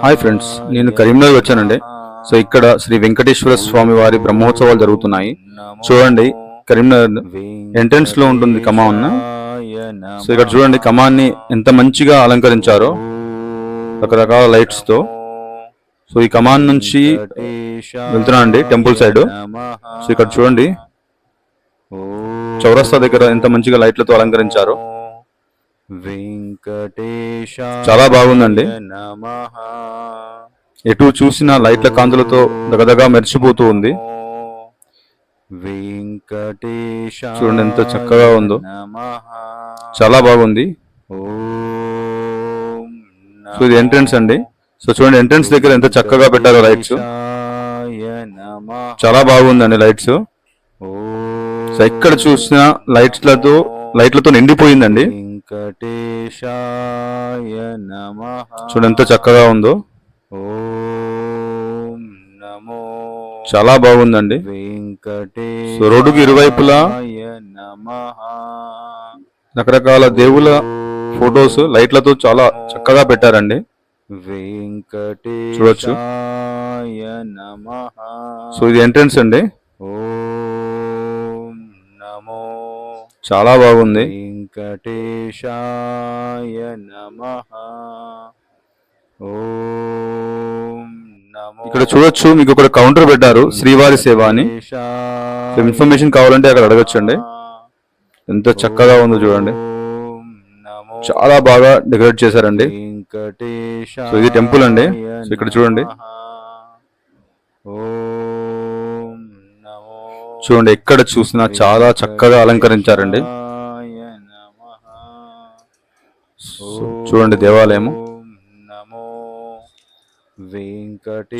Hi friends, నేను కరీంనగర్ వచ్చానండి. So ఇక్కడ శ్రీ వెంకటేశ్వర స్వామి వారి బ్రహ్మోత్సవాలు జరుగుతున్నాయి. చూడండి, కరీంనగర్ ఎంట్రన్స్ లో ఉంటుంది కమాన్. సో ఇక్కడ చూడండి, కమాన్ని ఎంత మంచిగా అలంకరించారో రకరకాల లైట్స్ తో. సో ఈ కమాన్ నుంచి వెళ్తున్నా అండి టెంపుల్ సైడ్. సో ఇక్కడ చూడండి, చౌరస్తా దగ్గర ఎంత మంచిగా లైట్లతో అలంకరించారో. చాలా బాగుందండి. ఎటు చూసిన లైట్ల కాంతులతో దగదగా మెరిచిపోతూ ఉంది. చూడండి ఎంత చక్కగా ఉందో, చాలా బాగుంది. సో ఇది ఎంట్రన్స్ అండి. సో చూడండి, ఎంట్రన్స్ దగ్గర ఎంత చక్కగా పెట్టారో లైట్స్. చాలా బాగుందండి లైట్స్. సో ఎక్కడ చూసినా లైట్లతో నిండిపోయిందండి. చూడండి ఎంత చక్కగా ఉందో, చాలా బాగుందండి. సో రోడ్డుకి ఇరువైపులా రకరకాల దేవుల ఫొటోస్ లైట్లతో చాలా చక్కగా పెట్టారండి. చూడొచ్చు. సో ఇది ఎంట్రన్స్ అండి. చాలా బాగుంది. ఇక్కడ చూడొచ్చు, మీకు ఒక కౌంటర్ పెట్టారు, శ్రీవారి సేవ అని. ఇన్ఫర్మేషన్ కావాలంటే అక్కడ అడగొచ్చండి. ఎంత చక్కగా ఉందో చూడండి, చాలా బాగా డెకరేట్ చేశారండి. సో ఇది టెంపుల్ అండి. సో ఇక్కడ చూడండి, చూడండి ఎక్కడ చూసినా చాలా చక్కగా అలంకరించారండి. చూడండి దేవాలయం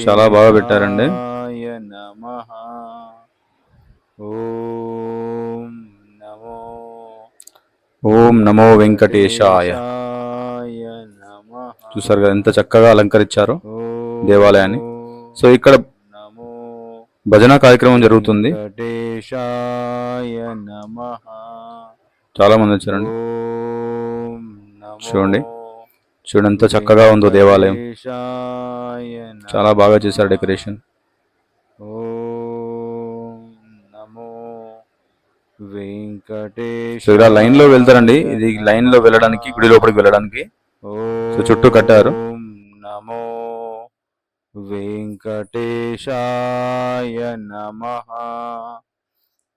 చాలా బాగా పెట్టారండి. ఓం నమో వెంకటేశాయ. చూసారు కదా ఎంత చక్కగా అలంకరించారో దేవాలయాన్ని. సో ఇక్కడ భజన కార్యక్రమం జరుగుతుంది. చాలా మంది వచ్చారండి. చూడండి ఎంత చక్కగా ఉందో దేవాలయం. చాలా బాగా చేశారు డెకరేషన్. సో ఇలా లైన్ లో వెళ్తారండి. ఇది లైన్ లో వెళ్ళడానికి, గుడి లోపలికి వెళ్ళడానికి. సో చుట్టూ కట్టారు. నమో వెంకటేశాయ నమః.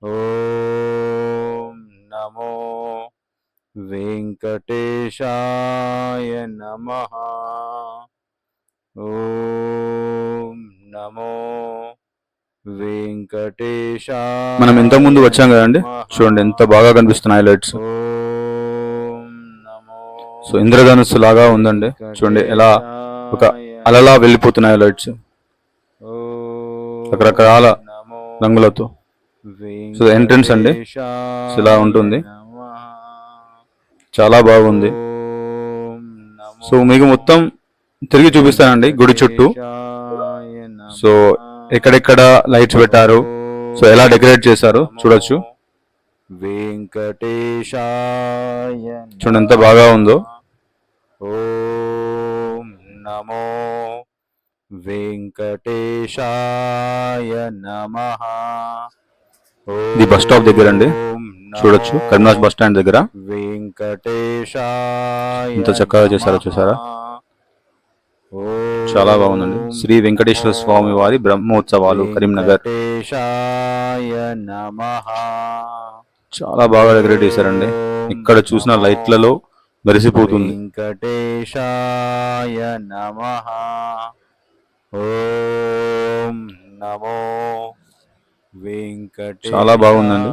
ఓం నమో వెంకటేశాయ నమః. ఓం నమో వెంకటేశాయ. మనం ఇంత ముందు వచ్చాం కదండి, చూడండి ఎంత బాగా కనిపిస్తున్నాయి లైట్స్. సో ఇంద్రధనుస్సు లాగా ఉందండి. చూడండి ఎలా ఒక అలలా వెళ్ళిపోతున్నాయి లైట్స్ రకరకాల రంగులతో. సో ఎంట్రన్స్ అండి. సో ఇలా ఉంటుంది, చాలా బాగుంది. సో మీకు మొత్తం తిరిగి చూపిస్తానండి గుడి చుట్టూ. సో ఎక్కడెక్కడ లైట్స్ పెట్టారు, సో ఎలా డెకరేట్ చేశారు చూడొచ్చు. చూడండి ఎంత బాగా ఉందో. ఓం నమో వెంకటేశాయ నమః. ఇది బస్ స్టాప్ దగ్గర అండి, చూడొచ్చు. కరీంనగర్ బస్ స్టాండ్ దగ్గర ఎంత చక్కగా చేశారో చూసారా. చాలా బాగుందండి. శ్రీ వెంకటేశ్వర స్వామి వారి బ్రహ్మోత్సవాలు కరీంనగర్. చాలా బాగా డెకరేట్ చేశారండి. ఇక్కడ చూసిన లైట్లలో మెరిసిపోతుంది. వెంకటేశాయ నమః. ఓం నమో వెంకటేశాయ. చాలా బాగుందండి.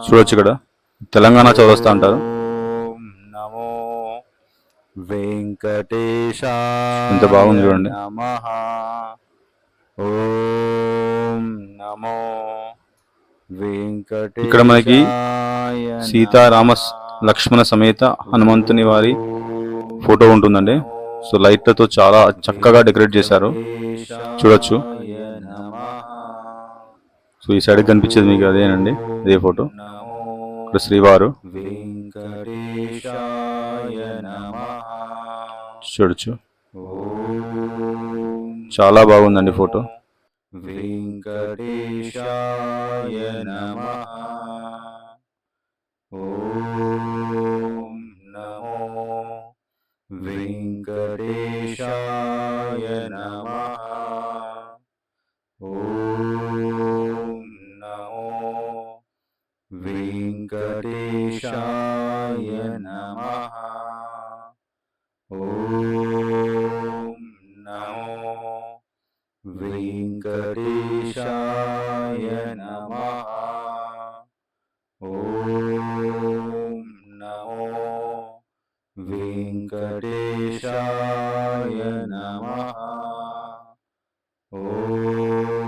చూడొచ్చు, ఇక్కడ తెలంగాణ చౌరస్తా అంటారు. నమో వెంకటేశాయ. ఎంత బాగుంది చూడండి. ఓం నమో వెంకటేశాయ. ఇక్కడ మనకి సీతారామ లక్ష్మణ సమేత హనుమంతుని వారి ఫోటో ఉంటుందండి. సో లైట్లతో చాలా చక్కగా డెకరేట్ చేశారు, చూడొచ్చు. సో ఈ సైడ్ కనిపించేది మీకు అదేనండి, అదే ఫోటో. ఇక్కడ శ్రీవారు. వెంకటేశాయ నమః. చూడొచ్చు, ఓం చాలా బాగుందండి ఫోటో. వెంకటేశాయ నమః. ఓం నమో వెంకటేశాయ నమః. ఓం నమో వెంకటేశాయ నమః. ఓం నమో వెంకటేశాయ నమః. ఓం నమో వెంకటేశాయ నమః.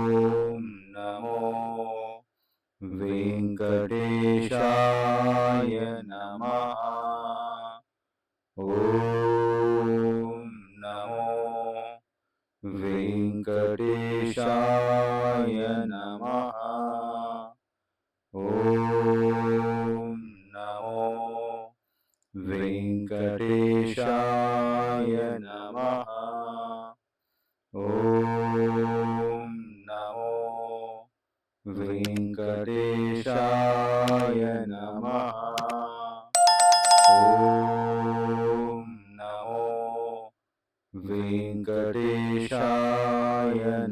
ఓం నమో వెంకటేశాయ నమః. ఓం నమో వెంకటేశాయ నమః. ఓం నమో వెంకటేశాయ నమః. ఓం నమో వెంకటేశాయ నమః. ఓం నమో వెంకటేశాయ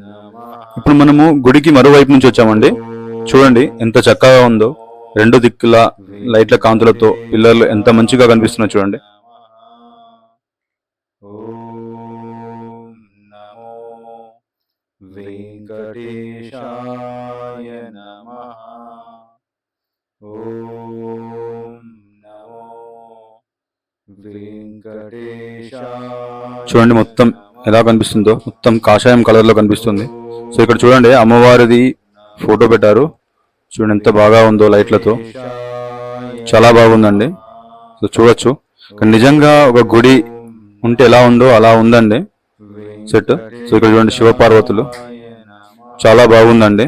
నమః. ఇప్పుడు మనము గుడికి మరోవైపు నుంచి వచ్చామండి. చూడండి ఎంత చక్కగా ఉందో, రెండు దిక్కుల లైట్ల కాంతులతో పిల్లర్లు ఎంత మంచిగా కనిపిస్తున్నాయో చూడండి. ఓం నమో వెంకటేశాయ నమః. ఓం నమో వెంకటేశాయ. చూడండి మొత్తం ఎలా కనిపిస్తుందో, మొత్తం కాషాయం కలర్ లో కనిపిస్తుంది. సో ఇక్కడ చూడండి అమ్మవారిది ఫోటో పెట్టారు. చూడండి ఎంత బాగా ఉందో లైట్లతో, చాలా బాగుందండి. సో చూడొచ్చు, ఇక్కడ నిజంగా ఒక గుడి ఉంటే ఎలా ఉందో అలా ఉందండి సెట్. సో ఇక్కడ చూడండి శివపార్వతులు, చాలా బాగుందండి.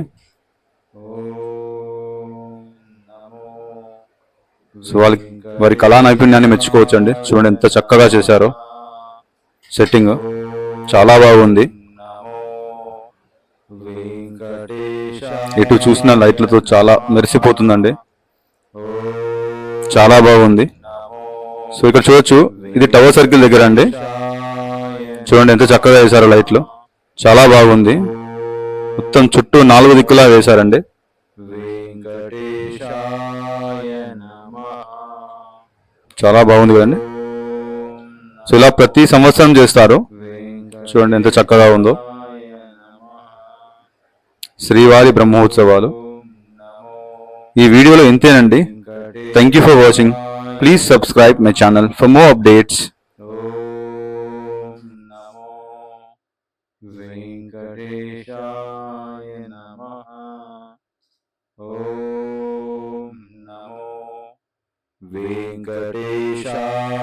సో వారి కళా నైపుణ్యాన్ని మెచ్చుకోవచ్చు అండి. చూడండి ఎంత చక్కగా చేశారో, సెట్టింగ్ చాలా బాగుంది. ఎటు చూసిన లైట్లతో చాలా మెరిసిపోతుందండి, చాలా బాగుంది. సో ఇక్కడ చూడొచ్చు, ఇది టవర్ సర్కిల్ దగ్గర అండి. చూడండి ఎంత చక్కగా వేశారో లైట్లు, చాలా బాగుంది. మొత్తం చుట్టూ 4 దిక్కులా వేశారండి. చాలా బాగుంది కదండి. సో ఇలా ప్రతి సంవత్సరం చేస్తారు. చూడండి ఎంత చక్కగా ఉందో, శ్రీవారి బ్రహ్మోత్సవాలు. ఈ వీడియోలో ఇంతేనండి. Thank you for watching. Please subscribe my channel for more updates. ఓం నమో వెంకటేశాయ నమః. ఓం నమో వెంకటేశాయ